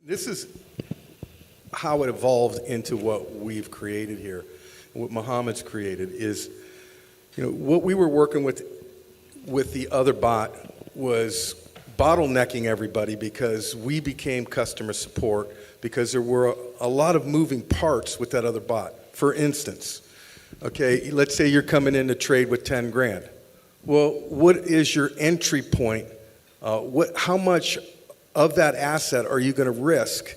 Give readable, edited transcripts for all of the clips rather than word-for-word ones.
This is how it evolved into what we've created here. What Mohammed's created is, what we were working with the other bot was bottlenecking everybody because we became customer support because there were a lot of moving parts with that other bot. For instance, okay, let's say you're coming in to trade with 10 grand. Well, what is your entry point? How much of that asset are you going to risk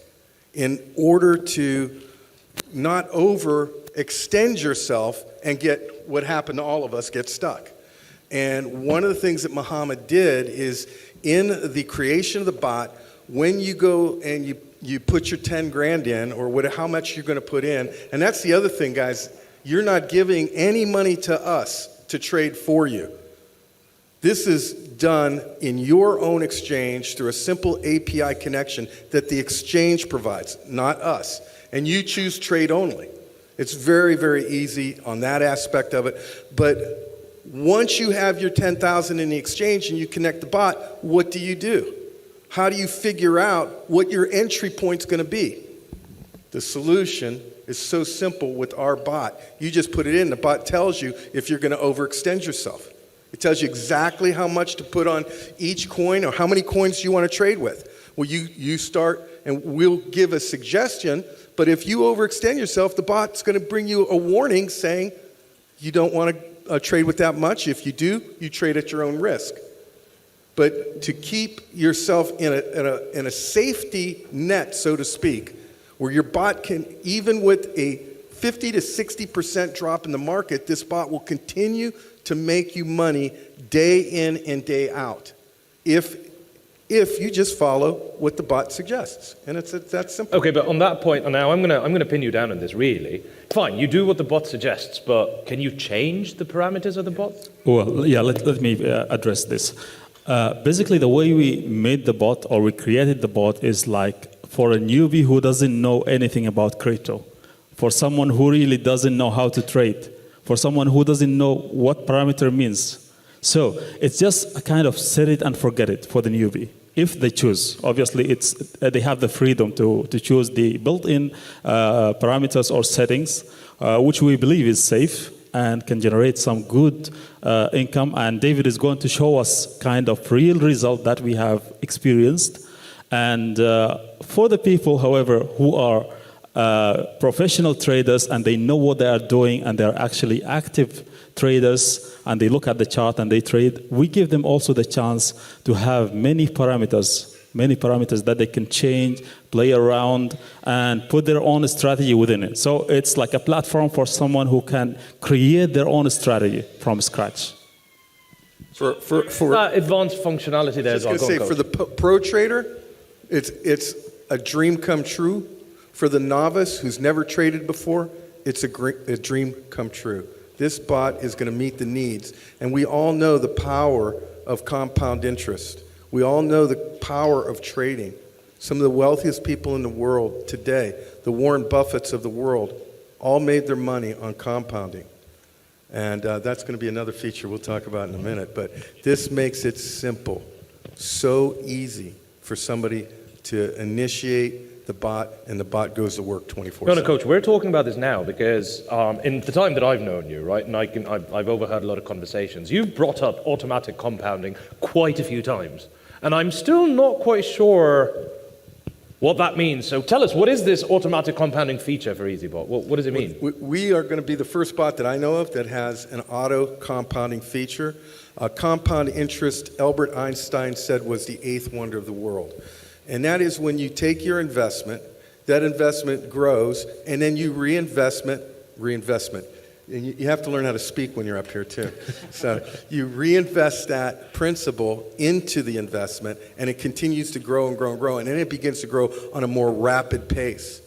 in order to not overextend yourself and get what happened to all of us, get stuck? And one of the things that Mohammed did is in the creation of the bot, when you go and you put your 10 grand in, or how much you're going to put in, and that's the other thing, guys, you're not giving any money to us to trade for you. This is done in your own exchange through a simple API connection that the exchange provides, not us. And you choose trade only. It's very, very easy on that aspect of it. But once you have your 10,000 in the exchange and you connect the bot, what do? How do you figure out what your entry point's going to be? The solution is so simple with our bot. You just put it in. The bot tells you if you're going to overextend yourself. It tells you exactly how much to put on each coin or how many coins you want to trade with. Well, you start, and we'll give a suggestion, but if you overextend yourself, the bot's going to bring you a warning saying you don't want to trade with that much. If you do, you trade at your own risk. But to keep yourself in a safety net, so to speak, where your bot can, even with a 50 to 60% drop in the market, this bot will continue to make you money day in and day out if you just follow what the bot suggests. And it's that simple. Okay, but on that point, now I'm gonna pin you down on this, really. Fine, you do what the bot suggests, but can you change the parameters of the bot? Well, yeah, let me address this. Basically, the way we made the bot, or we created the bot, is like for a newbie who doesn't know anything about crypto, for someone who really doesn't know how to trade, for someone who doesn't know what parameter means. So it's just a kind of set it and forget it for the newbie, if they choose. Obviously, they have the freedom to choose the built-in parameters or settings, which we believe is safe and can generate some good income. And David is going to show us kind of real result that we have experienced. And for the people, however, who are professional traders and they know what they are doing and they're actually active traders and they look at the chart and they trade, we give them also the chance to have many parameters that they can change, play around, and put their own strategy within it. So it's like a platform for someone who can create their own strategy from scratch. For that advanced functionality there, for the pro trader, it's a dream come true. For the novice who's never traded before, it's a dream come true. This bot is going to meet the needs. And we all know the power of compound interest. We all know the power of trading. Some of the wealthiest people in the world today, the Warren Buffetts of the world, all made their money on compounding. And that's going to be another feature we'll talk about in a minute. But this makes it simple, so easy for somebody to initiate the bot, and the bot goes to work 24/7. No, Coach, we're talking about this now because in the time that I've known you, right, and I've overheard a lot of conversations, you've brought up automatic compounding quite a few times. And I'm still not quite sure what that means. So tell us, what is this automatic compounding feature for Eazybot? What does it mean? We are going to be the first bot that I know of that has an auto compounding feature. Compound interest, Albert Einstein said, was the 8th wonder of the world. And that is when you take your investment, that investment grows, and then you reinvestment. And you have to learn how to speak when you're up here too. So you reinvest that principal into the investment, and it continues to grow and grow and grow, and then it begins to grow on a more rapid pace.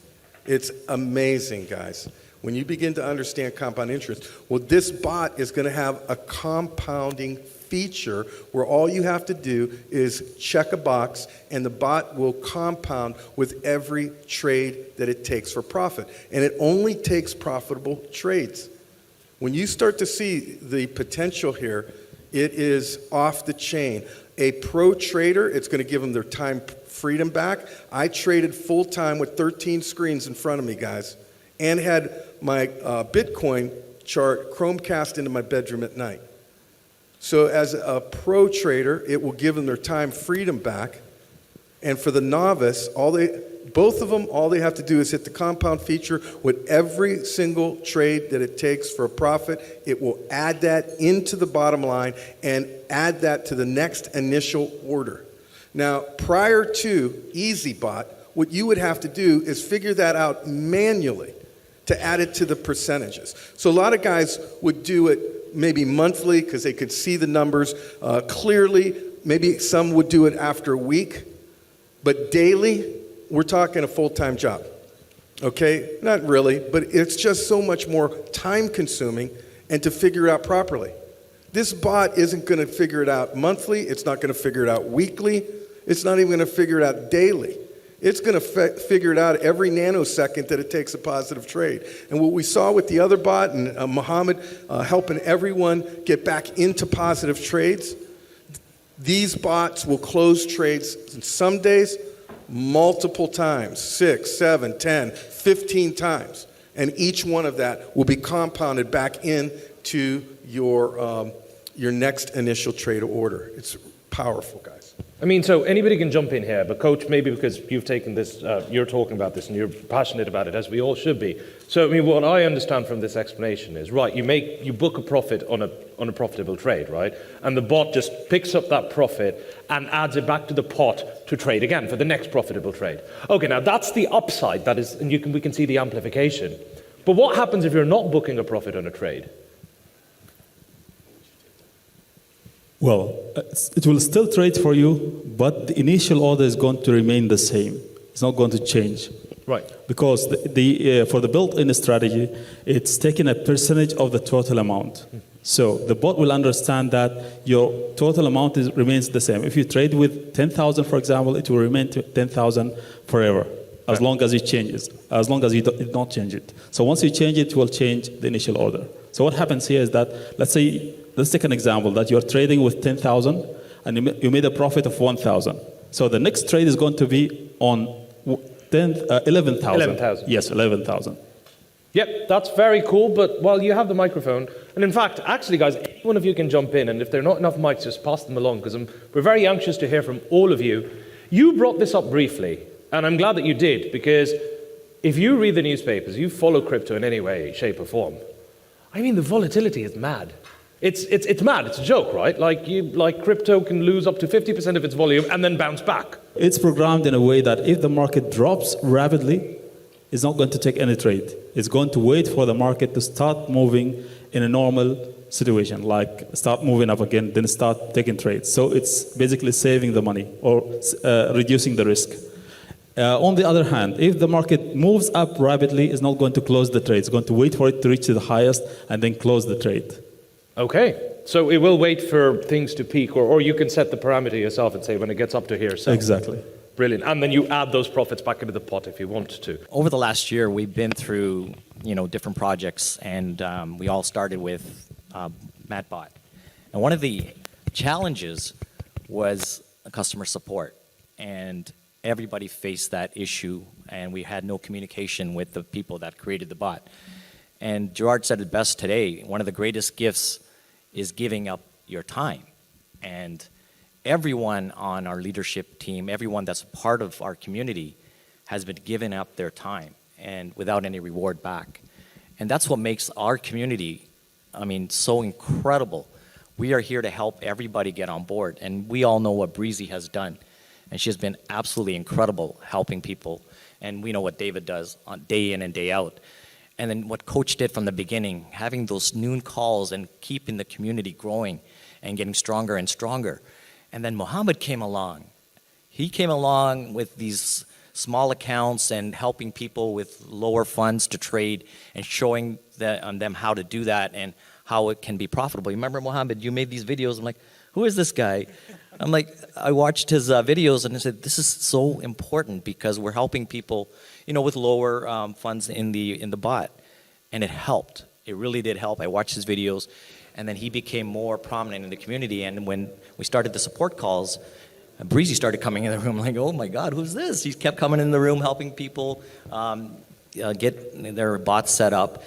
It's amazing, guys. When you begin to understand compound interest, well, this bot is going to have a compounding feature where all you have to do is check a box and the bot will compound with every trade that it takes for profit. And it only takes profitable trades. When you start to see the potential here, it is off the chain. A pro trader, it's going to give them their time freedom back. I traded full time with 13 screens in front of me, guys, and had my Bitcoin chart Chromecast into my bedroom at night. So as a pro trader, it will give them their time freedom back. And for the novice, both of them, all they have to do is hit the compound feature with every single trade that it takes for a profit. It will add that into the bottom line and add that to the next initial order. Now, prior to Eazybot, what you would have to do is figure that out manually to add it to the percentages. So a lot of guys would do it maybe monthly because they could see the numbers clearly. Maybe some would do it after a week. But daily, we're talking a full-time job. Okay? Not really, but it's just so much more time-consuming and to figure it out properly. This bot isn't going to figure it out monthly. It's not going to figure it out weekly. It's not even going to figure it out daily. It's going to figure it out every nanosecond that it takes a positive trade. And what we saw with the other bot and Mohammed helping everyone get back into positive trades, these bots will close trades some days multiple times, 6, 7, 10, 15 times. And each one of that will be compounded back into your next initial trade order. It's powerful, guys. I mean, so anybody can jump in here, but Coach, maybe because you've taken this, you're talking about this and you're passionate about it, as we all should be. So, I mean, what I understand from this explanation is, right, you book a profit on a profitable trade, right? And the bot just picks up that profit and adds it back to the pot to trade again for the next profitable trade. Okay, now that's the upside, that is, and we can see the amplification. But what happens if you're not booking a profit on a trade? Well, it will still trade for you, but the initial order is going to remain the same. It's not going to change. Right. Because for the built-in strategy, it's taking a percentage of the total amount. So the bot will understand that your total amount remains the same. If you trade with 10,000, for example, it will remain 10,000 forever, as long as it changes, as long as you don't change it. So once you change it, it will change the initial order. So what happens here is that, let's take an example that you're trading with 10,000 and you made a profit of 1,000. So the next trade is going to be on 11,000. 11,000. Yes, 11,000. Yep, that's very cool, but while you have the microphone, and in fact, actually guys, any one of you can jump in, and if there are not enough mics, just pass them along, because we're very anxious to hear from all of you. You brought this up briefly, and I'm glad that you did, because if you read the newspapers, you follow crypto in any way, shape, or form, I mean, the volatility is mad. It's mad. It's a joke, right? Like crypto can lose up to 50% of its volume and then bounce back. It's programmed in a way that if the market drops rapidly, it's not going to take any trade. It's going to wait for the market to start moving in a normal situation, like start moving up again, then start taking trades. So it's basically saving the money or reducing the risk. On the other hand, if the market moves up rapidly, it's not going to close the trade. It's going to wait for it to reach the highest and then close the trade. Okay. So it will wait for things to peak, or you can set the parameter yourself and say when it gets up to here. So. Exactly. Brilliant. And then you add those profits back into the pot if you want to. Over the last year, we've been through, different projects, and we all started with MatBot. And one of the challenges was customer support, and everybody faced that issue, and we had no communication with the people that created the bot. And Gerard said it best today. One of the greatest gifts is giving up your time. And everyone on our leadership team, everyone that's a part of our community, has been giving up their time and without any reward back. And that's what makes our community, so incredible. We are here to help everybody get on board. And we all know what Breezy has done. And she has been absolutely incredible helping people. And we know what David does on day in and day out. And then what Coach did from the beginning, having those noon calls and keeping the community growing and getting stronger and stronger. And then Mohammed came along. He came along with these small accounts and helping people with lower funds to trade and showing them how to do that and how it can be profitable. You remember, Mohammed, you made these videos. I'm like, who is this guy? I'm like, I watched his videos and I said, this is so important because we're helping people, with lower funds in the bot. And it helped. It really did help. I watched his videos, and then he became more prominent in the community. And when we started the support calls, Breezy started coming in the room like, oh my God, who's this? He kept coming in the room, helping people get their bots set up.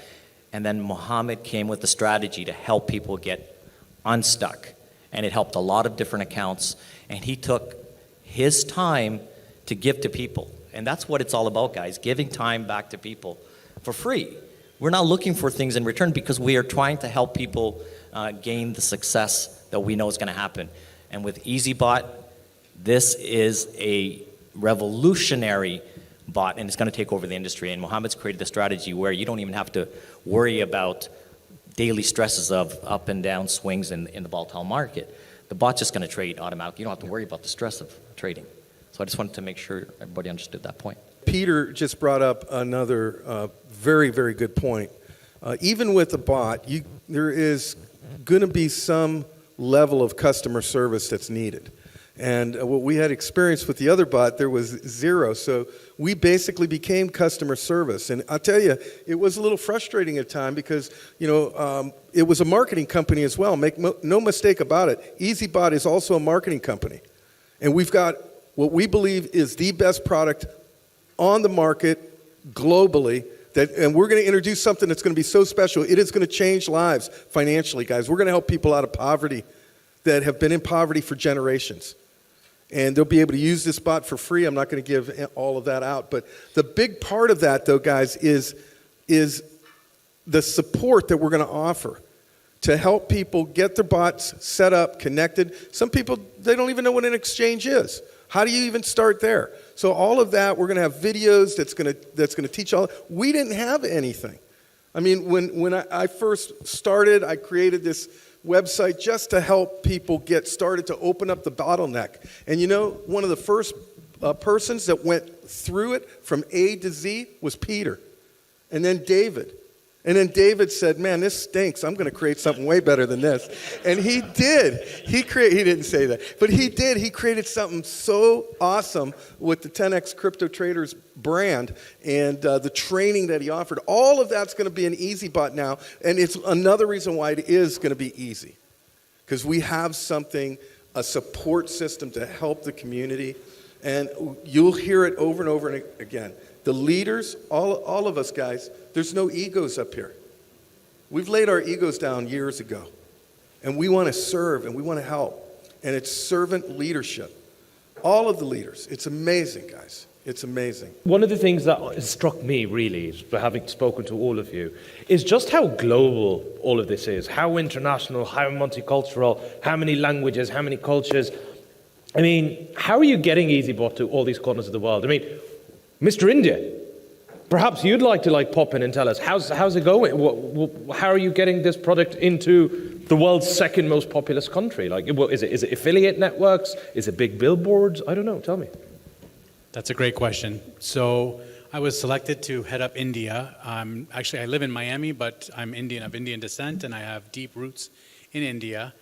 And then Mohammed came with the strategy to help people get unstuck. And it helped a lot of different accounts. And he took his time to give to people. And that's what it's all about, guys, giving time back to people for free. We're not looking for things in return because we are trying to help people gain the success that we know is going to happen. And with Eazybot, this is a revolutionary bot, and it's going to take over the industry. And Mohammed's created the strategy where you don't even have to worry about daily stresses of up and down swings in the volatile market. The bot's just going to trade automatically. You don't have to worry about the stress of trading. So I just wanted to make sure everybody understood that point. Peter just brought up another very, very good point. Even with the bot, there is going to be some level of customer service that's needed. And what we had experienced with the other bot, there was zero. So we basically became customer service. And I'll tell you, it was a little frustrating at times because, it was a marketing company as well. Make no mistake about it. Eazybot is also a marketing company. And we've got what we believe is the best product on the market globally. And we're going to introduce something that's going to be so special. It is going to change lives financially, guys. We're going to help people out of poverty that have been in poverty for generations. And they'll be able to use this bot for free. I'm not going to give all of that out. But the big part of that, though, guys, is the support that we're going to offer to help people get their bots set up, connected. Some people, they don't even know what an exchange is. How do you even start there? So all of that, we're going to have videos that's going to teach all. We didn't have anything. I mean, when I first started, I created this website just to help people get started to open up the bottleneck. And one of the first persons that went through it from A to Z was Peter. And then David. And then David said, man, this stinks. I'm going to create something way better than this. And he did. He didn't say that. But he did. He created something so awesome with the 10X Crypto Traders brand and the training that he offered. All of that's going to be an Eazybot now. And it's another reason why it is going to be easy. Because we have something, a support system to help the community. And you'll hear it over and over and again. The leaders, all of us guys, there's no egos up here. We've laid our egos down years ago. And we want to serve and we want to help. And it's servant leadership. All of the leaders. It's amazing, guys. It's amazing. One of the things that struck me, really, for having spoken to all of you, is just how global all of this is. How international, how multicultural, how many languages, how many cultures. I mean, how are you getting Eazybot to all these corners of the world? I mean, Mr. India, perhaps you'd like to pop in and tell us, how's it going? How are you getting this product into the world's second most populous country? Is it affiliate networks? Is it big billboards? I don't know. Tell me. That's a great question. So I was selected to head up India. Actually, I live in Miami, but I'm Indian, of Indian descent, and I have deep roots in India.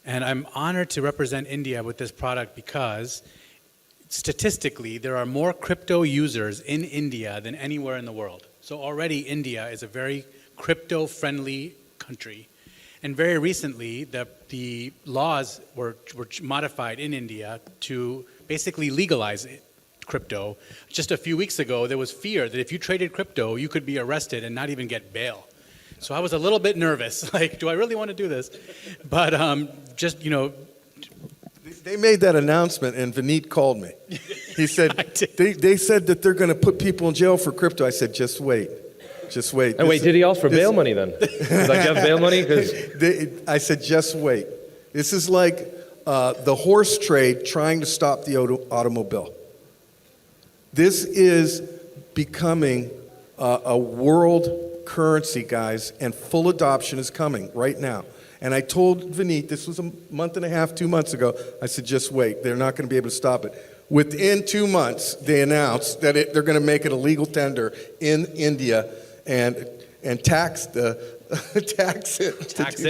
And I'm honored to represent India with this product because statistically, there are more crypto users in India than anywhere in the world. So already India is a very crypto-friendly country. And very recently, the laws were modified in India to basically legalize crypto. Just a few weeks ago, there was fear that if you traded crypto, you could be arrested and not even get bail. So I was a little bit nervous, do I really want to do this? But They made that announcement, and Vineet called me. He said, they said that they're going to put people in jail for crypto. I said, just wait. Just wait. And wait, did he ask for bail money then? Did I get bail money? I said, just wait. This is like the horse trade trying to stop the automobile. This is becoming a world currency, guys, and full adoption is coming right now. And I told Vineet, this was a month and a half, 2 months ago, I said, just wait. They're not going to be able to stop it. Within 2 months, they announced that they're going to make it a legal tender in India and tax it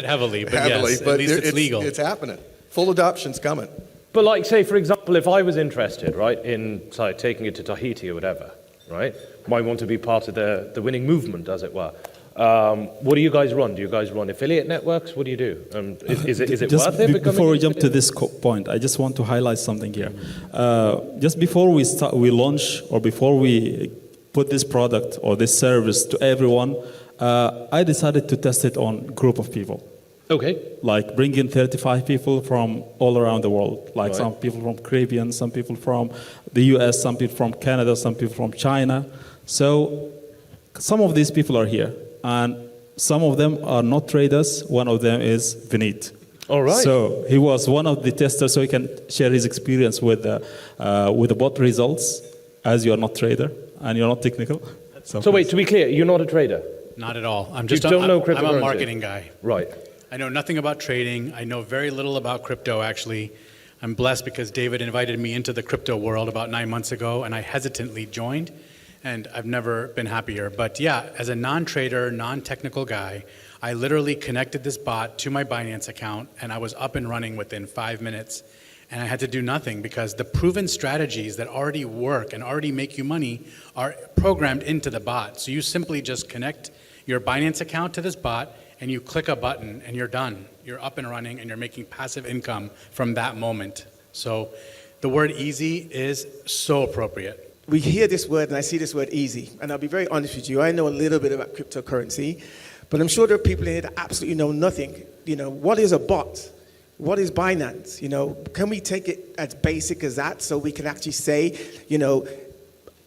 heavily, but yes, at least it's legal. It's happening. Full adoption's coming. But say, for example, if I was interested, right, in taking it to Tahiti or whatever, right, might want to be part of the winning movement, as it were. What do you guys run? Do you guys run affiliate networks? What do you do? Is it Just worth it? before we jump to this point, I just want to highlight something here. Just before we launch, or before we put this product or this service to everyone, I decided to test it on a group of people. Okay. Like bring in 35 people from all around the world. Like Right. some people from Caribbean, some people from the US, some people from Canada, some people from China. So some of these people are here, and some of them are not traders. One of them is Vineet. All right. So he was one of the testers, so he can share his experience with the bot results, as you are not trader and you're not technical. So wait, to be clear, you're not a trader? Not at all. I'm You just don't know I'm cryptocurrency? a marketing guy. Right. I know nothing about trading. I know very little about crypto, actually. I'm blessed because David invited me into the crypto world about 9 months ago, and I hesitantly joined, and I've never been happier. But yeah, as a non-trader, non-technical guy, I literally connected this bot to my Binance account, and I was up and running within 5 minutes. And I had to do nothing because the proven strategies that already work and already make you money are programmed into the bot. So you simply just connect your Binance account to this bot, and you click a button and you're done. You're up and running and you're making passive income from that moment. So the word easy is so appropriate. We hear this word, and I see this word easy. And I'll be very honest with you, I know a little bit about cryptocurrency, but I'm sure there are people in here that absolutely know nothing. You know, what is a bot? What is Binance? You know, can we take it as basic as that so we can actually say, you know,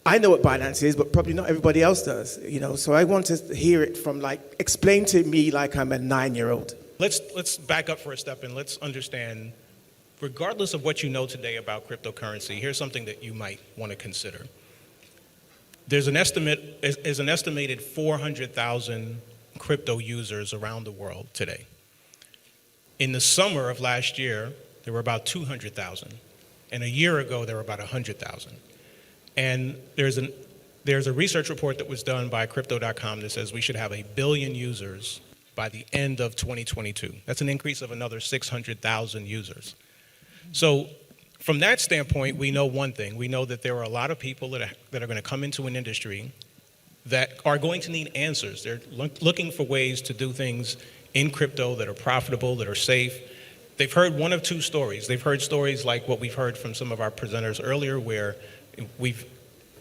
I know what Binance is, but probably not everybody else does, you know. So I want to hear it from, like, explain to me like I'm a 9-year-old. Let's back up for a step and let's understand, regardless of what you know today about cryptocurrency, here's something that you might want to consider. There's an estimated 400,000 crypto users around the world today. In the summer of last year, there were about 200,000. And a year ago, there were about 100,000. And there's a research report that was done by Crypto.com that says we should have 1 billion users by the end of 2022. That's an increase of another 600,000 users. So from that standpoint, we know one thing. We know that there are a lot of people that are going to come into an industry that are going to need answers. They're looking for ways to do things in crypto that are profitable, that are safe. They've heard one of two stories. They've heard stories like what we've heard from some of our presenters earlier, where we've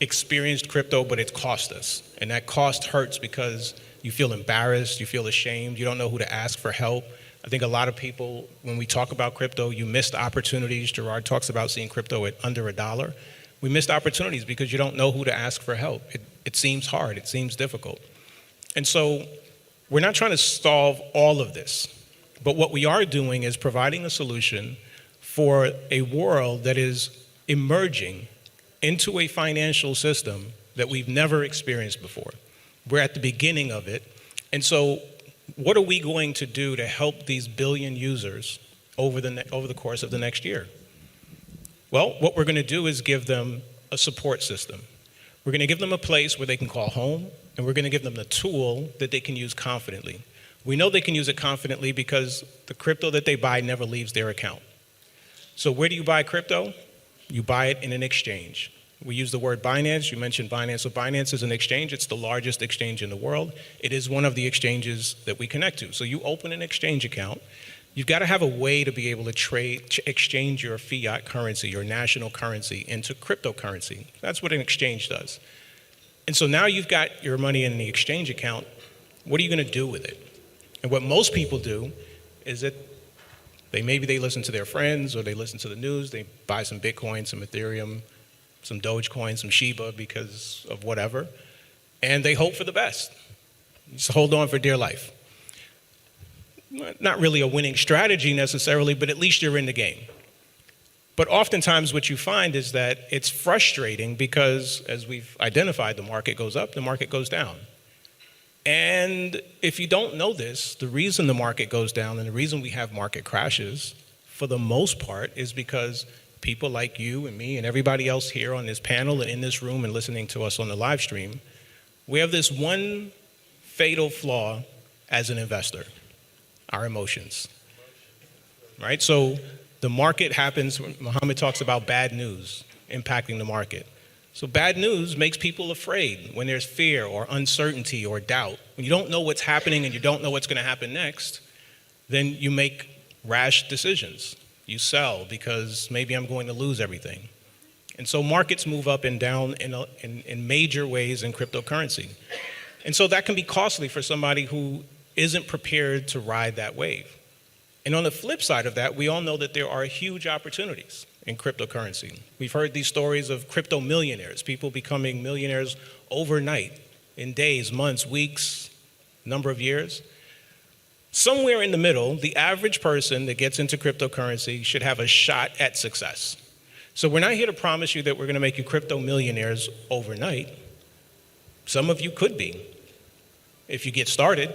experienced crypto, but it's cost us. And that cost hurts because you feel embarrassed, you feel ashamed, you don't know who to ask for help. I think a lot of people, when we talk about crypto, you missed opportunities. Gerard talks about seeing crypto at under $1. We missed opportunities because you don't know who to ask for help. It seems hard, it seems difficult. And so we're not trying to solve all of this, but what we are doing is providing a solution for a world that is emerging into a financial system that we've never experienced before. We're at the beginning of it. And so what are we going to do to help these billion users over the course of the next year? Well, what we're going to do is give them a support system. We're going to give them a place where they can call home, and we're going to give them the tool that they can use confidently. We know they can use it confidently because the crypto that they buy never leaves their account. So where do you buy crypto? You buy it in an exchange. We use the word Binance. You mentioned Binance. So Binance is an exchange. It's the largest exchange in the world. It is one of the exchanges that we connect to. So you open an exchange account. You've got to have a way to be able to exchange your fiat currency, your national currency, into cryptocurrency. That's what an exchange does. And so now you've got your money in the exchange account. What are you going to do with it? And what most people do is that maybe they listen to their friends or they listen to the news. They buy some Bitcoin, some Ethereum, some Dogecoin, some Shiba because of whatever, and they hope for the best. Just hold on for dear life. Not really a winning strategy necessarily, but at least you're in the game. But oftentimes what you find is that it's frustrating because, as we've identified, the market goes up, the market goes down. And if you don't know this, the reason the market goes down and the reason we have market crashes, for the most part, is because people like you and me and everybody else here on this panel and in this room and listening to us on the live stream, we have this one fatal flaw as an investor: our emotions, right? So the market happens, Muhammad talks about bad news impacting the market. So bad news makes people afraid when there's fear or uncertainty or doubt. When you don't know what's happening and you don't know what's going to happen next, then you make rash decisions. You sell because maybe I'm going to lose everything. And so markets move up and down in major ways in cryptocurrency. And so that can be costly for somebody who isn't prepared to ride that wave. And on the flip side of that, we all know that there are huge opportunities in cryptocurrency. We've heard these stories of crypto millionaires, people becoming millionaires overnight, in days, months, weeks, number of years. Somewhere in the middle, the average person that gets into cryptocurrency should have a shot at success. So we're not here to promise you that we're going to make you crypto millionaires overnight. Some of you could be, if you get started.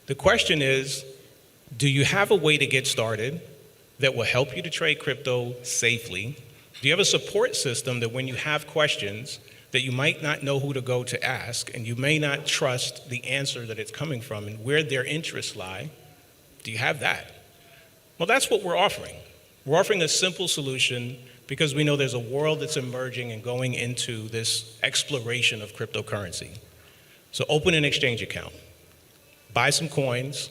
The question is, do you have a way to get started that will help you to trade crypto safely? Do you have a support system that when you have questions that you might not know who to go to ask, and you may not trust the answer that it's coming from and where their interests lie? Do you have that? Well, that's what we're offering. We're offering a simple solution because we know there's a world that's emerging and going into this exploration of cryptocurrency. So open an exchange account, buy some coins,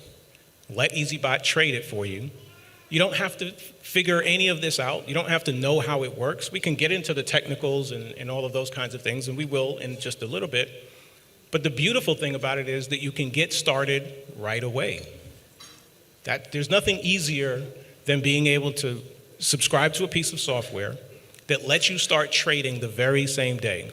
let Eazybot trade it for you. You don't have to figure any of this out. You don't have to know how it works. We can get into the technicals and all of those kinds of things, and we will in just a little bit. But the beautiful thing about it is that you can get started right away. There's nothing easier than being able to subscribe to a piece of software that lets you start trading the very same day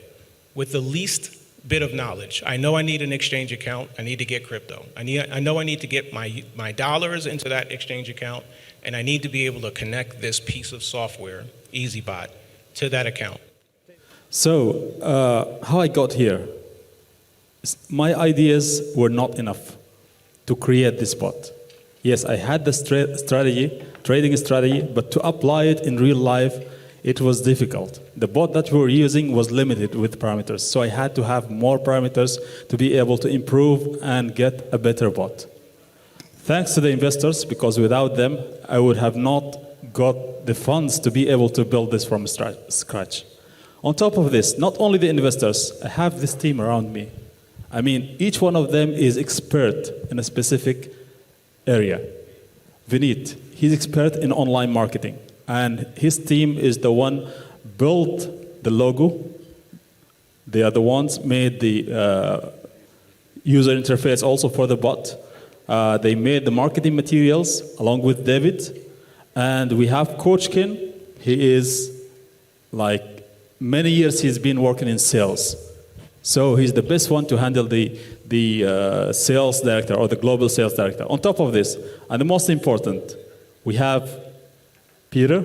with the least bit of knowledge. I know I need an exchange account. I need to get crypto. I know I need to get my dollars into that exchange account, and I need to be able to connect this piece of software, Eazybot, to that account. So, how I got here, my ideas were not enough to create this bot. Yes, I had the trading strategy, but to apply it in real life, it was difficult. The bot that we were using was limited with parameters, so I had to have more parameters to be able to improve and get a better bot. Thanks to the investors, because without them, I would have not got the funds to be able to build this from scratch. On top of this, not only the investors, I have this team around me. I mean, each one of them is expert in a specific area. Vineet, he's expert in online marketing, and his team is the one built the logo. They are the ones made the user interface also for the bot. They made the marketing materials along with David. And we have Coach Ken. He is like many years he's been working in sales. So he's the best one to handle the sales director or the global sales director. On top of this, and the most important, we have Peter.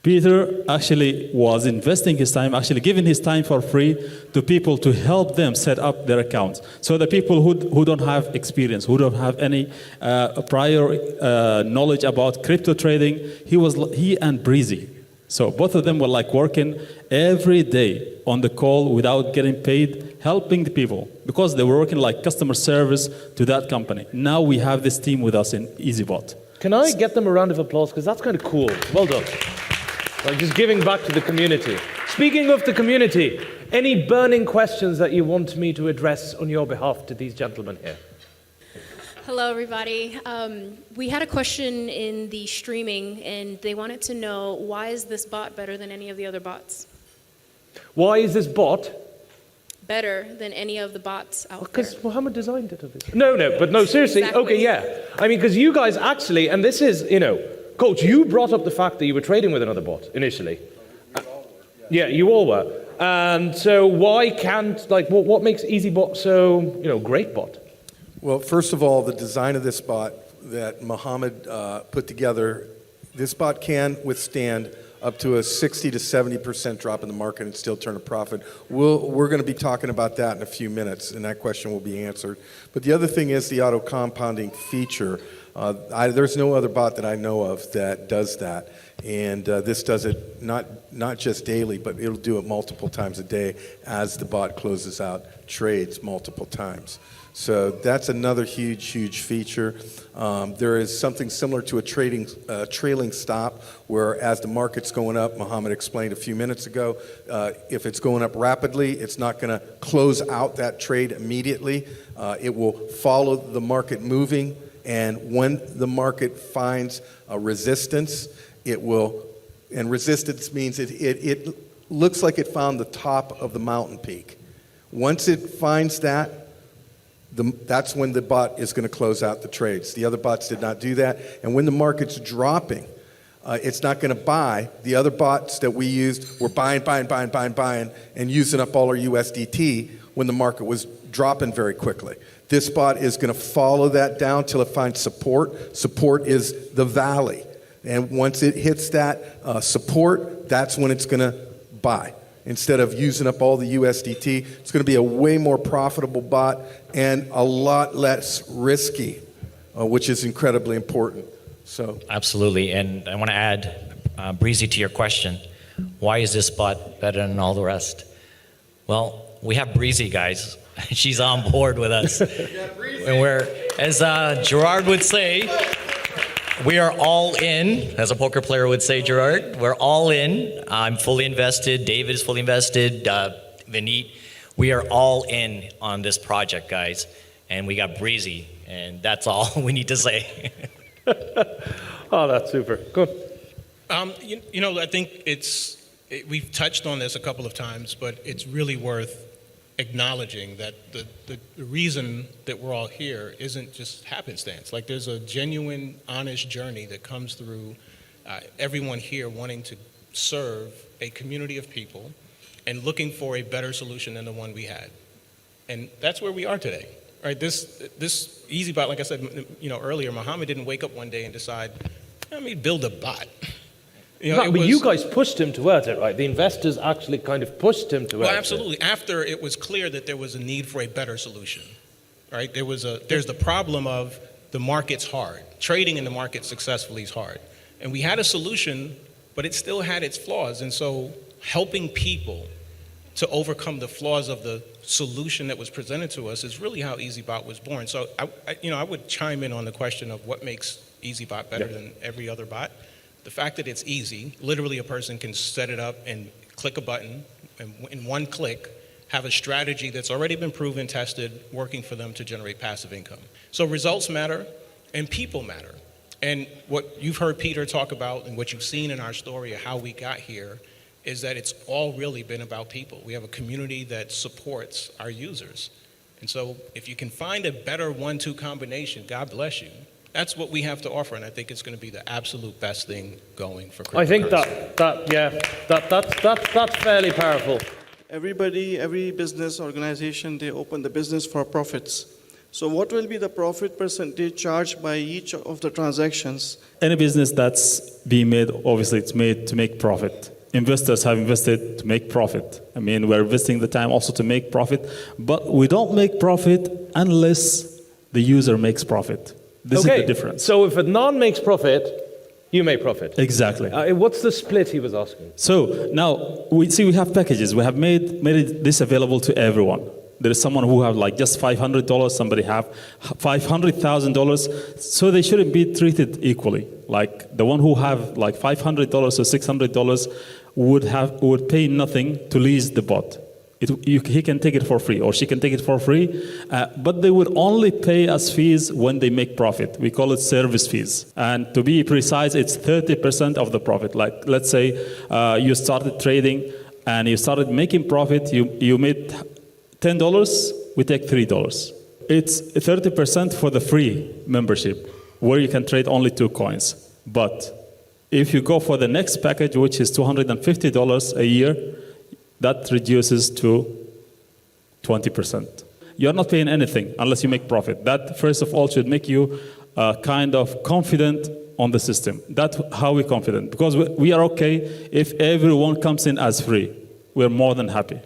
Peter actually was investing his time, actually giving his time for free to people to help them set up their accounts. So the people who don't have experience, who don't have any prior knowledge about crypto trading, he and Breezy. So both of them were like working every day on the call without getting paid, helping the people, because they were working like customer service to that company. Now we have this team with us in Eazybot. Can I get them a round of applause? Because that's kind of cool. Well done. Like just giving back to the community. Speaking of the community, any burning questions that you want me to address on your behalf to these gentlemen here? Hello, everybody. We had a question in the streaming, and they wanted to know, why is this bot better than any of the other bots? Why is this bot Better than any of the bots out there? because Mohammed designed it, obviously. No, seriously. Exactly. Okay, yeah. I mean, because you guys actually, and this is, Coach, you brought up the fact that you were trading with another bot initially. Yeah, you all were. And so why can't, what makes Eazybot so, great bot? Well, first of all, the design of this bot that Mohammed put together, this bot can withstand up to a 60 to 70% drop in the market and still turn a profit. We're going to be talking about that in a few minutes, and that question will be answered. But the other thing is the auto compounding feature. There's no other bot that I know of that does that. And this does it not just daily, but it'll do it multiple times a day as the bot closes out trades multiple times. So that's another huge feature. There is something similar to a trailing stop, where as the market's going up, Mohammed explained a few minutes ago, if it's going up rapidly, it's not going to close out that trade immediately. It will follow the market moving, and when the market finds a resistance, it will, and resistance means it looks like it found the top of the mountain peak. Once it finds that, that's when the bot is going to close out the trades. The other bots did not do that. And when the market's dropping, it's not going to buy. The other bots that we used were buying, and using up all our USDT when the market was dropping very quickly. This bot is going to follow that down till it finds support. Support is the valley. And once it hits that support, that's when it's going to buy. Instead of using up all the USDT, it's going to be a way more profitable bot and a lot less risky, which is incredibly important. So Absolutely, and I want to add, Breezy, to your question, why is this bot better than all the rest? Well, we have Breezy, guys. She's on board with us. And we're, as Gerard would say, we are all in, as a poker player would say, Gerard. We're all in. I'm fully invested. David is fully invested. Vineet. We are all in on this project, guys. And we got Breezy, and that's all we need to say. Oh, that's super. Good. You know, I think we've touched on this a couple of times, but it's really worth acknowledging that the reason that we're all here isn't just happenstance. Like, there's a genuine, honest journey that comes through everyone here wanting to serve a community of people and looking for a better solution than the one we had. And that's where we are today. Right? This Eazybot, like I said, earlier, Mohammed didn't wake up one day and decide, let me build a bot. But you guys pushed him towards it, right? The investors actually kind of pushed him towards it. Well, absolutely. After it was clear that there was a need for a better solution, right? There's the problem of the market's hard. Trading in the market successfully is hard. And we had a solution, but it still had its flaws. And so helping people to overcome the flaws of the solution that was presented to us is really how Eazybot was born. So I would chime in on the question of what makes Eazybot better than every other bot. The fact that it's easy, literally a person can set it up and click a button, and in one click, have a strategy that's already been proven, tested, working for them to generate passive income. So results matter, and people matter. And what you've heard Peter talk about, and what you've seen in our story of how we got here, is that it's all really been about people. We have a community that supports our users. And so if you can find a better 1-2 combination, God bless you. That's what we have to offer, and I think it's going to be the absolute best thing going for cryptocurrency. I think that's fairly powerful. Every business organization, they open the business for profits. So what will be the profit percentage charged by each of the transactions? Any business that's being made, obviously it's made to make profit. Investors have invested to make profit. I mean, we're investing the time also to make profit, but we don't make profit unless the user makes profit. This is the difference. So if a non makes profit, you make profit. Exactly. What's the split he was asking? So now we have packages. We have made this available to everyone. There is someone who have like just $500, somebody have $500,000. So they shouldn't be treated equally. Like the one who have like $500 or $600 would pay nothing to lease the bot. He can take it for free, or she can take it for free, but they would only pay us fees when they make profit. We call it service fees. And to be precise, it's 30% of the profit. Like, let's say you started trading and you started making profit, you made $10, we take $3. It's 30% for the free membership, where you can trade only 2 coins. But if you go for the next package, which is $250 a year, that reduces to 20%. You're not paying anything unless you make profit. That, first of all, should make you kind of confident on the system. That's how we're confident. Because we are okay if everyone comes in as free. We're more than happy.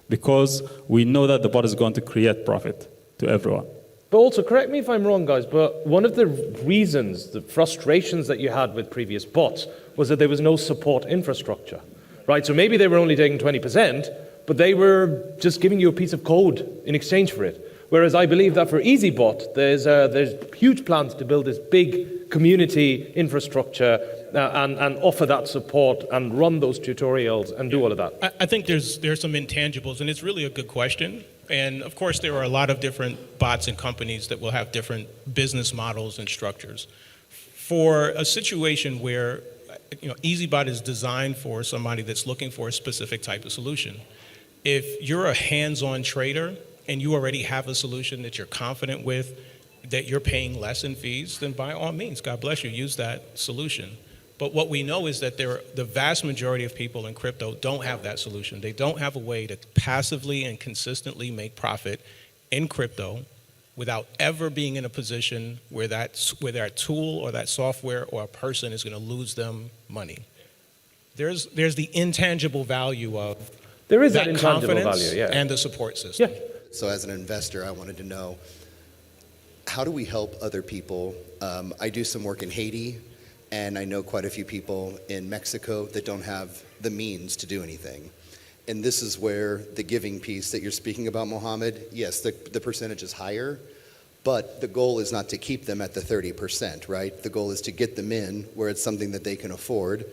Because we know that the bot is going to create profit to everyone. But also, correct me if I'm wrong, guys, but one of the reasons, the frustrations that you had with previous bots was that there was no support infrastructure, right? So maybe they were only taking 20%, but they were just giving you a piece of code in exchange for it. Whereas I believe that for Eazy Bot, there's huge plans to build this big community infrastructure and offer that support and run those tutorials and do all of that. I think there's some intangibles, and it's really a good question. And of course, there are a lot of different bots and companies that will have different business models and structures. For a situation where Eazybot is designed for somebody that's looking for a specific type of solution. If you're a hands-on trader and you already have a solution that you're confident with, that you're paying less in fees, then by all means, God bless you, use that solution. But what we know is that the vast majority of people in crypto don't have that solution. They don't have a way to passively and consistently make profit in crypto without ever being in a position where that tool or that software or a person is going to lose them money. There's the intangible value of there is that intangible confidence value, yeah. and the support system. Yeah. So as an investor, I wanted to know, how do we help other people? I do some work in Haiti, and I know quite a few people in Mexico that don't have the means to do anything. And this is where the giving piece that you're speaking about, Mohammed, yes, the percentage is higher, but the goal is not to keep them at the 30%, right? The goal is to get them in where it's something that they can afford.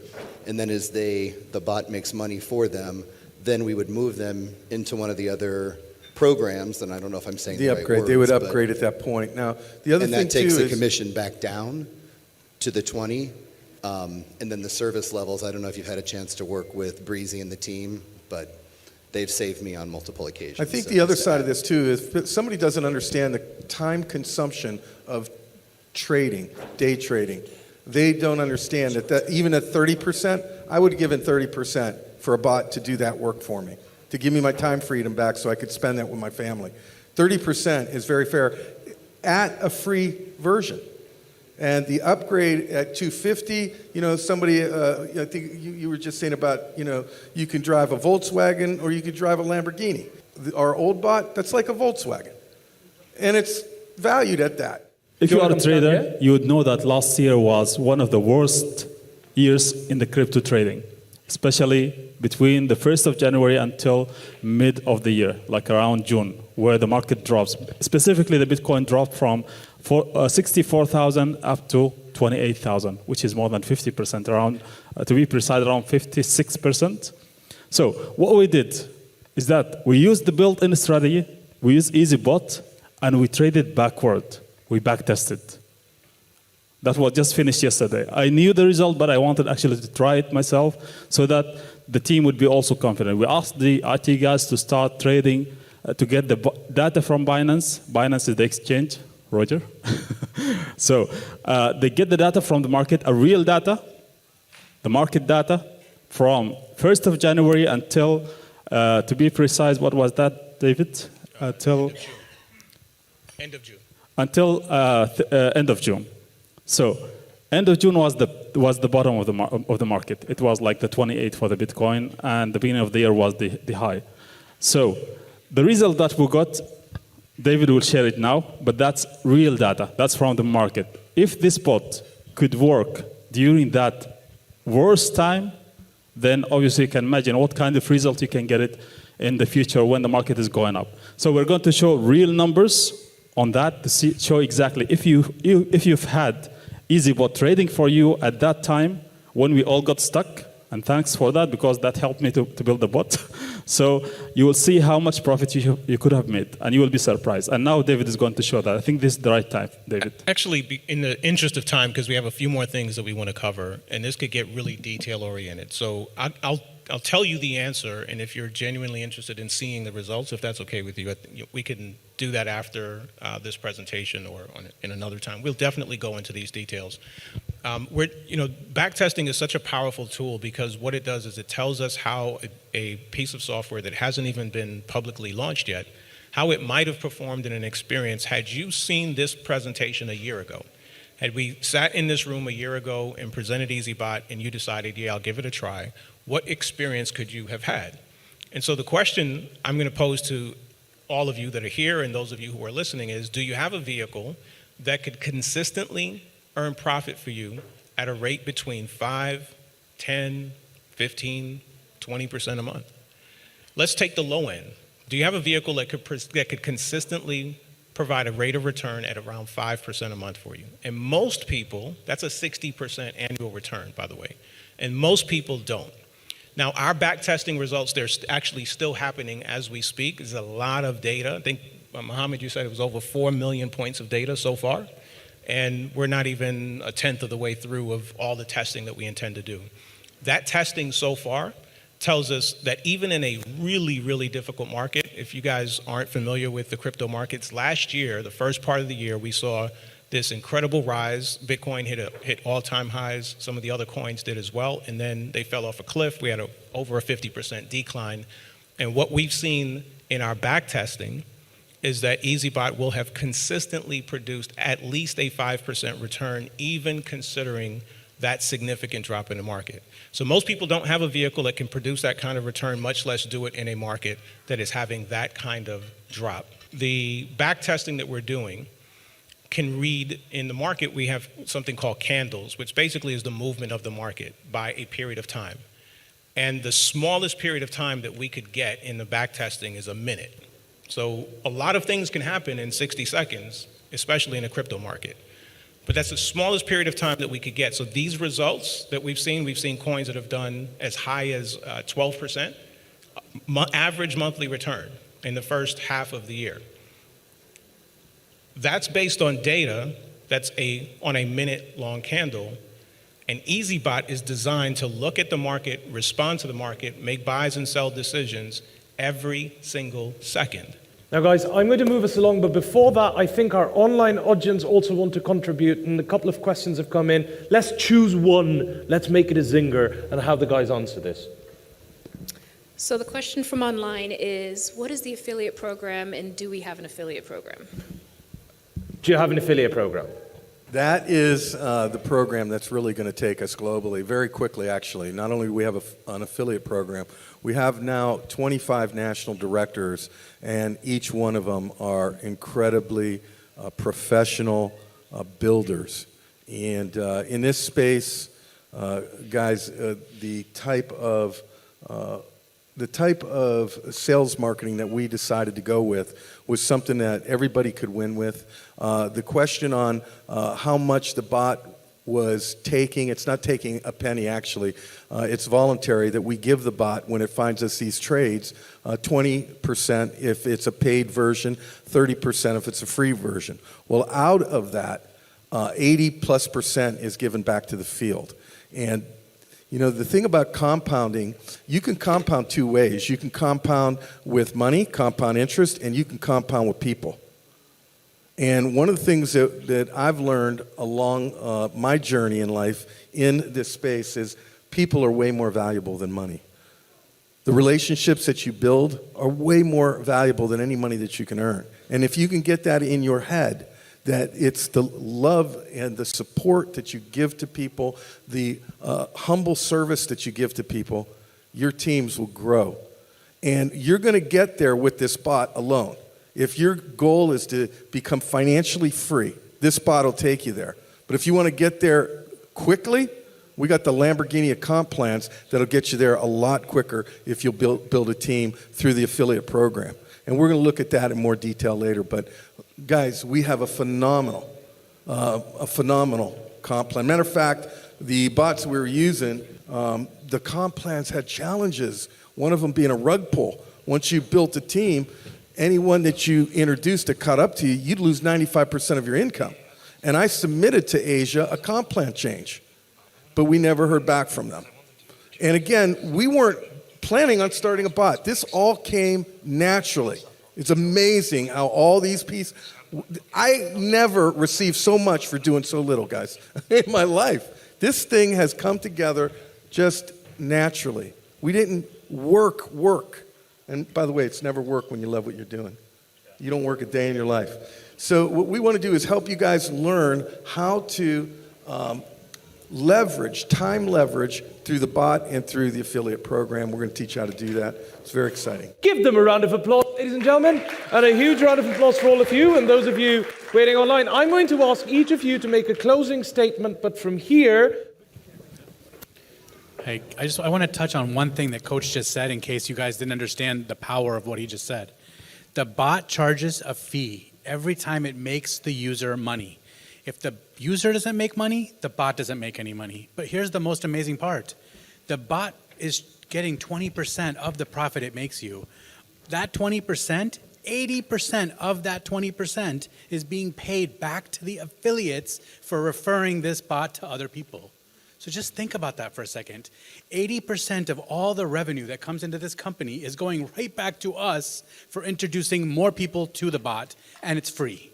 And then as the bot makes money for them, then we would move them into one of the other programs, and I don't know if I'm saying the right upgrade. words. They would upgrade at that point. Now, the other and thing that takes too the is commission back down to the 20, and then the service levels. I don't know if you've had a chance to work with Breezy and the team, but they've saved me on multiple occasions. I think So the other just side to of this too is if somebody doesn't understand the time consumption of trading, day trading. They don't understand that even at 30%, I would have given 30% for a bot to do that work for me, to give me my time freedom back so I could spend that with my family. 30% is very fair at a free version. And the upgrade at 250, somebody, I think you were just saying about, you can drive a Volkswagen or you could drive a Lamborghini. Our old bot, that's like a Volkswagen. And it's valued at that. If you are a trader, you would know that last year was one of the worst years in the crypto trading, especially between the 1st of January until mid of the year, like around June, where the market drops. Specifically, the Bitcoin dropped from 64,000 up to 28,000, which is more than 50%, around, to be precise, around 56%. So what we did is that we used the built-in strategy, we used Eazy Bot, and we traded backward. We backtested. That was just finished yesterday. I knew the result, but I wanted actually to try it myself so that the team would be also confident. We asked the IT guys to start trading to get the data from Binance. Binance is the exchange, Roger. So they get the data from the market, a real data, the market data from 1st of January until, to be precise, what was that, David? Till End of June. Until end of June. So end of June was the bottom of the market. It was like the 28 for the Bitcoin, and the beginning of the year was the high. So the result that we got, David will share it now, but that's real data. That's from the market. If this bot could work during that worst time, then obviously you can imagine what kind of result you can get it in the future when the market is going up. So we're going to show real numbers on that to show exactly if you've had Eazybot trading for you at that time when we all got stuck, and thanks for that because that helped me to build the bot. So you will see how much profit you could have made, and you will be surprised. And now David is going to show that. I think this is the right time, David. Actually, in the interest of time, because we have a few more things that we want to cover, and this could get really detail-oriented. So I'll tell you the answer, and if you're genuinely interested in seeing the results, if that's okay with you, we can do that after this presentation or in another time. We'll definitely go into these details. Backtesting is such a powerful tool because what it does is it tells us how a piece of software that hasn't even been publicly launched yet, how it might have performed in an experience had you seen this presentation a year ago. Had we sat in this room a year ago and presented Eazybot and you decided, yeah, I'll give it a try, what experience could you have had? And so the question I'm going to pose to all of you that are here and those of you who are listening is, do you have a vehicle that could consistently earn profit for you at a rate between 5, 10, 15, 20% a month? Let's take the low end. Do you have a vehicle that could consistently provide a rate of return at around 5% a month for you? And most people, that's a 60% annual return, by the way, and most people don't. Now, our back testing results, they're actually still happening as we speak. There's a lot of data. I think, Mohammed, you said it was over 4 million points of data so far, and we're not even a tenth of the way through of all the testing that we intend to do. That testing so far tells us that even in a really, really difficult market, if you guys aren't familiar with the crypto markets, last year, the first part of the year, we saw this incredible rise. Bitcoin hit all-time highs. Some of the other coins did as well, and then they fell off a cliff. We had over a 50% decline. And what we've seen in our back testing is that Eazybot will have consistently produced at least a 5% return, even considering that significant drop in the market. So most people don't have a vehicle that can produce that kind of return, much less do it in a market that is having that kind of drop. The back testing that we're doing can read in the market. We have something called candles, which basically is the movement of the market by a period of time. And the smallest period of time that we could get in the back testing is a minute. So a lot of things can happen in 60 seconds, especially in a crypto market. But that's the smallest period of time that we could get. So these results that we've seen coins that have done as high as 12% average monthly return in the first half of the year. That's based on data that's on a minute-long candle. And Eazybot is designed to look at the market, respond to the market, make buys and sell decisions every single second. Now, guys, I'm going to move us along, but before that, I think our online audience also want to contribute, and a couple of questions have come in. Let's choose one, let's make it a zinger, and have the guys answer this. So the question from online is, what is the affiliate program, and do we have an affiliate program? Do you have an affiliate program? That is the program that's really going to take us globally, very quickly, actually. Not only do we have an affiliate program, we have now 25 national directors, and each one of them are incredibly professional builders. And in this space, guys, the type of sales marketing that we decided to go with was something that everybody could win with. The question on how much the bot was taking, it's not taking a penny actually, it's voluntary that we give the bot when it finds us these trades, 20% if it's a paid version, 30% if it's a free version. Well, out of that, 80+% is given back to the field. And you know, the thing about compounding, you can compound two ways. You can compound with money, compound interest, and you can compound with people. And one of the things that I've learned along my journey in life in this space is people are way more valuable than money. The relationships that you build are way more valuable than any money that you can earn. And if you can get that in your head, that it's the love and the support that you give to people, the humble service that you give to people, your teams will grow. And you're going to get there with this bot alone. If your goal is to become financially free, this bot will take you there. But if you want to get there quickly, we got the Lamborghini of comp plans that'll get you there a lot quicker if you'll build a team through the affiliate program. And we're going to look at that in more detail later. But guys, we have a phenomenal comp plan. Matter of fact, the bots we were using, the comp plans had challenges. One of them being a rug pull. Once you built a team, anyone that you introduced to cut up to you, you'd lose 95% of your income. And I submitted to Asia a comp plan change, but we never heard back from them. And again, we weren't planning on starting a bot. This all came naturally. It's amazing how all these pieces, I never received so much for doing so little, guys, in my life. This thing has come together just naturally. We didn't work. And by the way, it's never work when you love what you're doing. You don't work a day in your life. So what we want to do is help you guys learn how to time leverage through the bot and through the affiliate program. We're going to teach you how to do that. It's very exciting. Give them a round of applause, ladies and gentlemen. And a huge round of applause for all of you and those of you waiting online. I'm going to ask each of you to make a closing statement, but from here... Hey, I want to touch on one thing that Coach just said in case you guys didn't understand the power of what he just said. The bot charges a fee every time it makes the user money. If the user doesn't make money, the bot doesn't make any money. But here's the most amazing part. The bot is getting 20% of the profit it makes you. That 20%, 80% of that 20% is being paid back to the affiliates for referring this bot to other people. So just think about that for a second. 80% of all the revenue that comes into this company is going right back to us for introducing more people to the bot, and it's free.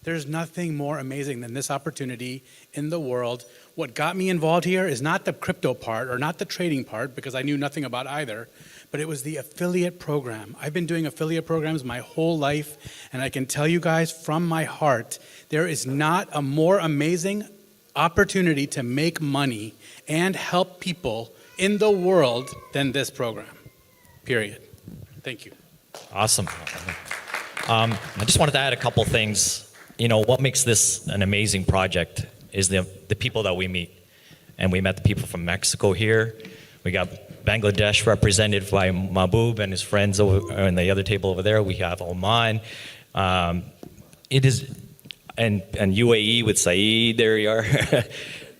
There's nothing more amazing than this opportunity in the world. What got me involved here is not the crypto part or not the trading part, because I knew nothing about either, but it was the affiliate program. I've been doing affiliate programs my whole life, and I can tell you guys from my heart, there is not a more amazing opportunity to make money and help people in the world than this program, period. Thank you. Awesome. I just wanted to add a couple things. You know, what makes this an amazing project is the people that we meet. And we met the people from Mexico here. We got Bangladesh represented by Mahbub and his friends over on the other table over there. We have Oman. It is, and UAE with Saeed, there you are.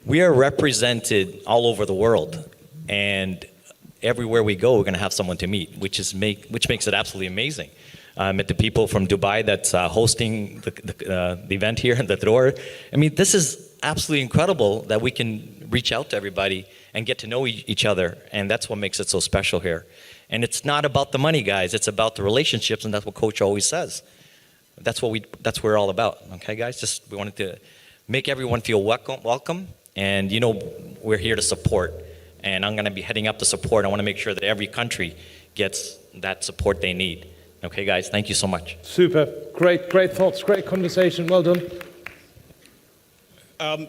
We are represented all over the world. And everywhere we go, we're going to have someone to meet, which makes it absolutely amazing. I met the people from Dubai that's hosting the event here at the door. I mean, this is absolutely incredible that we can reach out to everybody and get to know each other, and that's what makes it so special here. And it's not about the money, guys. It's about the relationships, and that's what Coach always says. That's what we're all about. Okay, guys. We wanted to make everyone feel welcome, and you know we're here to support. And I'm going to be heading up the support. I want to make sure that every country gets that support they need. Okay, guys, thank you so much. Super. Great thoughts, great conversation. Well done.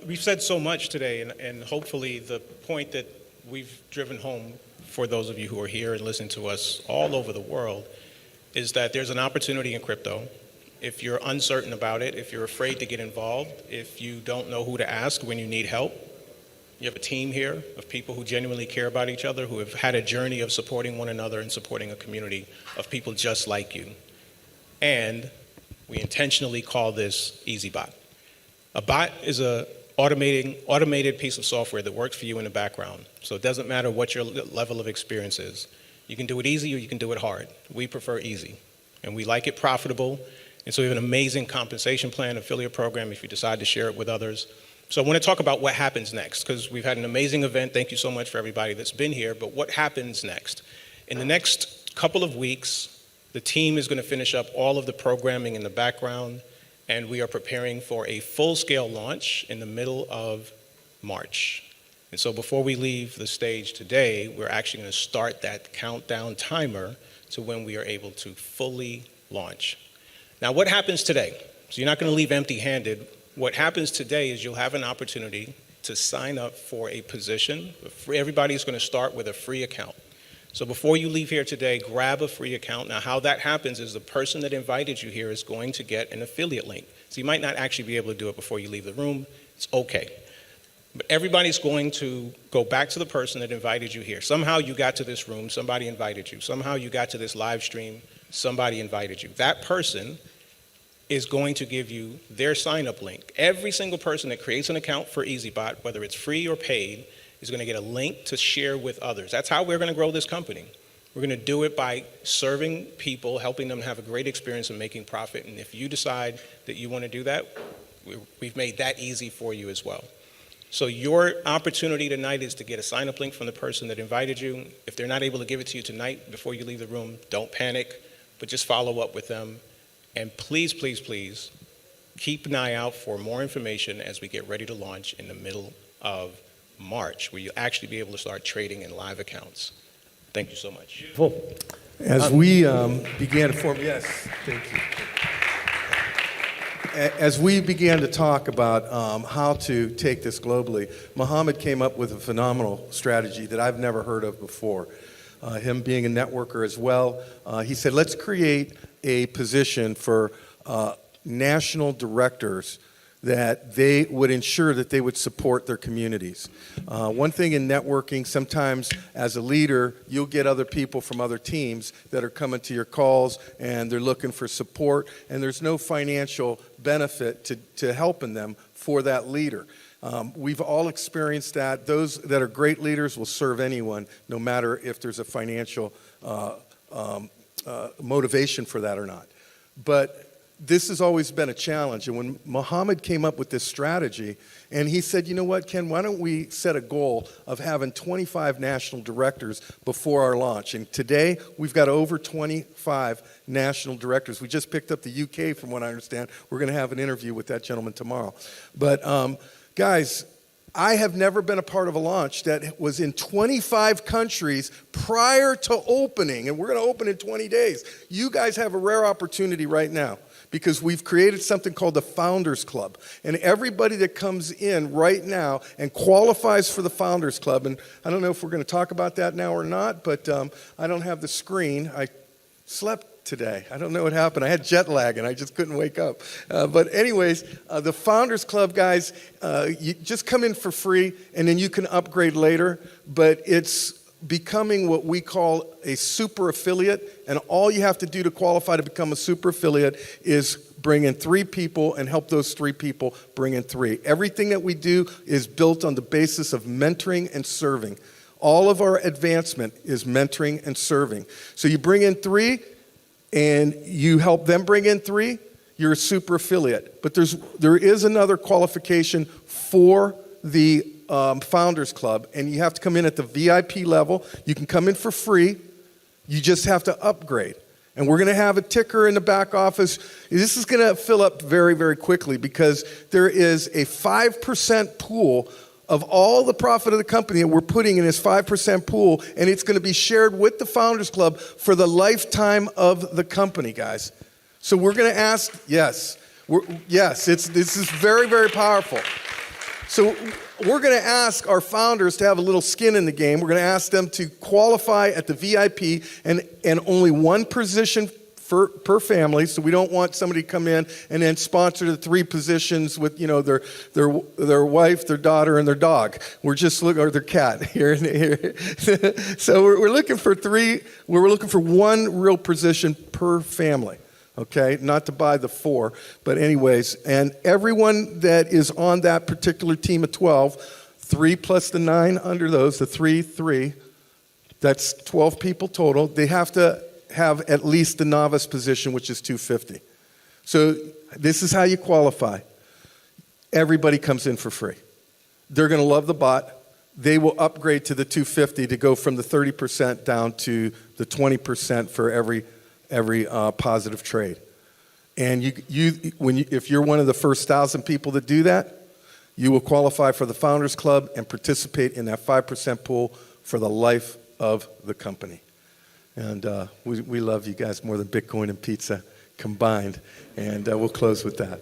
We've said so much today, and hopefully the point that we've driven home for those of you who are here and listen to us all over the world is that there's an opportunity in crypto. If you're uncertain about it, if you're afraid to get involved, if you don't know who to ask when you need help, you have a team here of people who genuinely care about each other, who have had a journey of supporting one another and supporting a community of people just like you. And we intentionally call this Eazy Bot. A bot is an automated piece of software that works for you in the background. So it doesn't matter what your level of experience is. You can do it easy or you can do it hard. We prefer easy. And we like it profitable. And so we have an amazing compensation plan, affiliate program if you decide to share it with others. So I want to talk about what happens next, because we've had an amazing event. Thank you so much for everybody that's been here. But what happens next? In the next couple of weeks, the team is going to finish up all of the programming in the background, and we are preparing for a full-scale launch in the middle of March. And so before we leave the stage today, we're actually going to start that countdown timer to when we are able to fully launch. Now, what happens today? So you're not going to leave empty-handed. What happens today is you'll have an opportunity to sign up for a position. Everybody's going to start with a free account. So before you leave here today, grab a free account. Now, how that happens is the person that invited you here is going to get an affiliate link. So you might not actually be able to do it before you leave the room. It's okay. But everybody's going to go back to the person that invited you here. Somehow you got to this room, somebody invited you. Somehow you got to this live stream, somebody invited you. That person is going to give you their sign-up link. Every single person that creates an account for Eazy Bot, whether it's free or paid, is going to get a link to share with others. That's how we're going to grow this company. We're going to do it by serving people, helping them have a great experience and making profit. And if you decide that you want to do that, we've made that easy for you as well. So your opportunity tonight is to get a sign-up link from the person that invited you. If they're not able to give it to you tonight before you leave the room, don't panic, but just follow up with them. And please, please, please, keep an eye out for more information as we get ready to launch in the middle of March, where you'll actually be able to start trading in live accounts. Thank you so much. As we began to form, yes, thank you. As we began to talk about how to take this globally, Mohammed came up with a phenomenal strategy that I've never heard of before. him being a networker as well. He said, let's create a position for national directors that they would ensure that they would support their communities. One thing in networking, sometimes as a leader, you'll get other people from other teams that are coming to your calls and they're looking for support, and there's no financial benefit to helping them for that leader. We've all experienced that. Those that are great leaders will serve anyone, no matter if there's a financial motivation for that or not. But this has always been a challenge. And when Mohammed came up with this strategy, and he said, you know what, Ken, why don't we set a goal of having 25 national directors before our launch? And today, we've got over 25 national directors. We just picked up the UK, from what I understand. We're going to have an interview with that gentleman tomorrow. But guys, I have never been a part of a launch that was in 25 countries prior to opening, and we're going to open in 20 days. You guys have a rare opportunity right now, because we've created something called the Founders Club. And everybody that comes in right now and qualifies for the Founders Club, and I don't know if we're going to talk about that now or not, but I don't have the screen. I slept today. I don't know what happened. I had jet lag and I just couldn't wake up. But anyways, the Founders Club, guys, you just come in for free and then you can upgrade later. But it's becoming what we call a super affiliate, and all you have to do to qualify to become a super affiliate is bring in 3 people and help those 3 people bring in 3. Everything that we do is built on the basis of mentoring and serving. All of our advancement is mentoring and serving. So you bring in 3 and you help them bring in 3, you're a super affiliate. But there is another qualification for the Founders Club, and you have to come in at the VIP level. You can come in for free. You just have to upgrade. And we're going to have a ticker in the back office. This is going to fill up very, very quickly, because there is a 5% pool of all the profit of the company that we're putting in this 5% pool, and it's going to be shared with the Founders Club for the lifetime of the company, guys. So we're going to ask, this is very, very powerful. So we're going to ask our founders to have a little skin in the game. We're going to ask them to qualify at the VIP, and only 1 position per family. So we don't want somebody to come in and then sponsor the 3 positions with, their wife, their daughter, and their dog. We're just looking, or their cat here. So we're looking for 3. We're looking for 1 real position per family. Okay, not to buy the 4, but anyways, and everyone that is on that particular team of 12, 3 plus the 9 under those, the 3, that's 12 people total. They have to have at least the novice position, which is 250. So this is how you qualify. Everybody comes in for free. They're going to love the bot. They will upgrade to the 250 to go from the 30% down to the 20% for every positive trade. And if you're one of the first 1,000 people that do that, you will qualify for the Founders Club and participate in that 5% pool for the life of the company. And we love you guys more than Bitcoin and pizza combined. And we'll close with that.